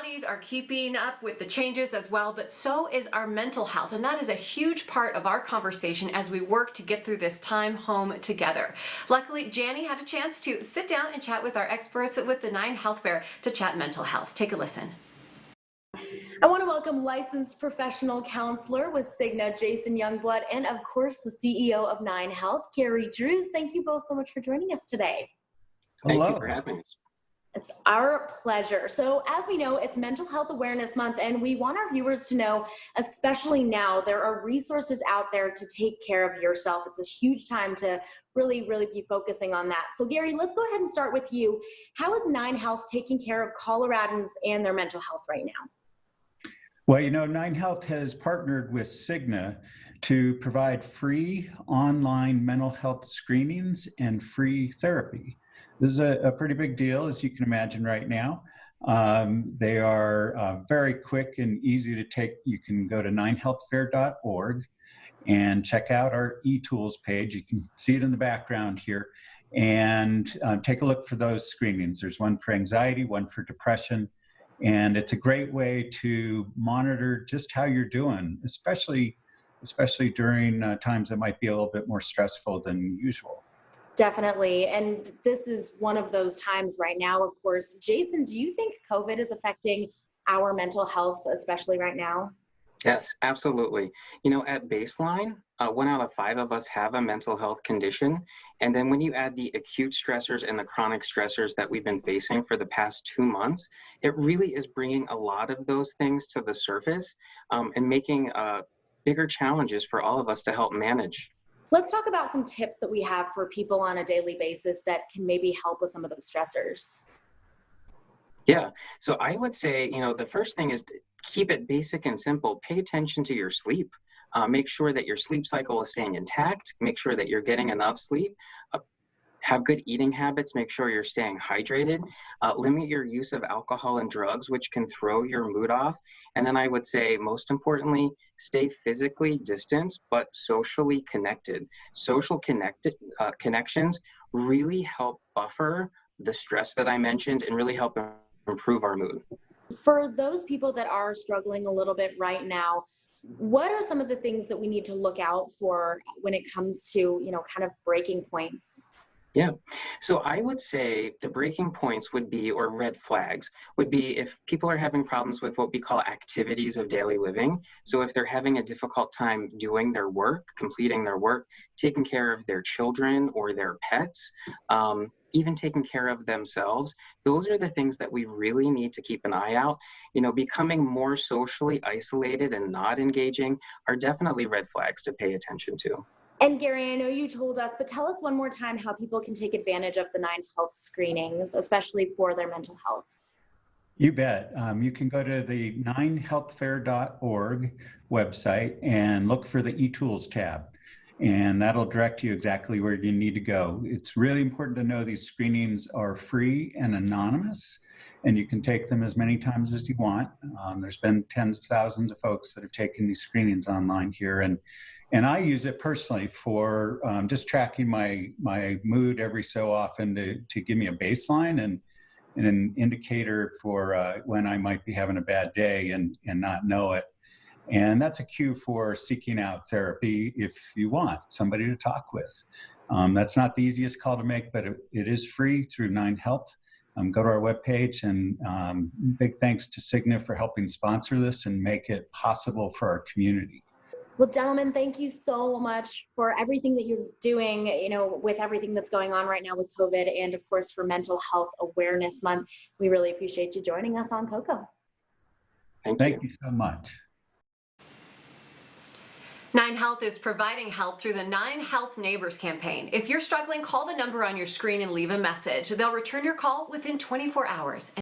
bodies are keeping up with the changes as well, but so is our mental health. And that is a huge part of our conversation as we work to get through this time home together. Luckily, Janny had a chance to sit down and chat with our experts with the 9Health Fair to chat mental health. Take a listen. I want to welcome licensed professional counselor with Cigna, Jason Youngblood, and of course, the CEO of 9Health, Gary Drews. Thank you both so much for joining us today. Thank you for having us. It's our pleasure. So as we know, it's Mental Health Awareness Month, and we want our viewers to know, especially now, there are resources out there to take care of yourself. It's a huge time to really be focusing on that. So Gary, let's go ahead and start with you. How is 9Health taking care of Coloradans and their mental health right now? Well, 9Health has partnered with Cigna to provide free online mental health screenings and free therapy. This is a pretty big deal, as you can imagine right now. They are very quick and easy to take. You can go to 9healthfair.org and check out our e-tools page. You can see it in the background here, and take a look for those screenings. There's one for anxiety, one for depression, and it's a great way to monitor just how you're doing, especially during times that might be a little bit more stressful than usual. Definitely. And this is one of those times right now, of course. Jason, do you think COVID is affecting our mental health, especially right now? Yes, absolutely. At baseline, 1 out of 5 of us have a mental health condition. And then when you add the acute stressors and the chronic stressors that we've been facing for the past 2 months, it really is bringing a lot of those things to the surface, and making bigger challenges for all of us to help manage. Let's talk about some tips that we have for people on a daily basis that can maybe help with some of those stressors. Yeah, so I would say, the first thing is to keep it basic and simple. Pay attention to your sleep. Make sure that your sleep cycle is staying intact. Make sure that you're getting enough sleep. Have good eating habits. Make sure you're staying hydrated. Limit your use of alcohol and drugs, which can throw your mood off. And then I would say, most importantly, stay physically distanced, but socially connected. Connections really help buffer the stress that I mentioned and really help improve our mood. For those people that are struggling a little bit right now, what are some of the things that we need to look out for when it comes to, kind of breaking points? Yeah. So I would say the breaking points would be, or red flags, would be if people are having problems with what we call activities of daily living. So if they're having a difficult time doing their work, completing their work, taking care of their children or their pets, even taking care of themselves, those are the things that we really need to keep an eye out. Becoming more socially isolated and not engaging are definitely red flags to pay attention to. And Gary, I know you told us, but tell us one more time how people can take advantage of the 9Health screenings, especially for their mental health. You bet. You can go to the 9healthfair.org website and look for the e-tools tab, and that'll direct you exactly where you need to go. It's really important to know these screenings are free and anonymous, and you can take them as many times as you want. There's been tens of thousands of folks that have taken these screenings online here, and I use it personally for just tracking my mood every so often to give me a baseline and an indicator for when I might be having a bad day and not know it. And that's a cue for seeking out therapy if you want somebody to talk with. That's not the easiest call to make, but it is free through 9Health. Go to our webpage, and big thanks to Cigna for helping sponsor this and make it possible for our community. Well, gentlemen, thank you so much for everything that you're doing, with everything that's going on right now with COVID, and of course for Mental Health Awareness Month. We really appreciate you joining us on Coco. Thank you so much. 9Health is providing help through the 9Health Neighbors campaign. If you're struggling, call the number on your screen and leave a message. They'll return your call within 24 hours.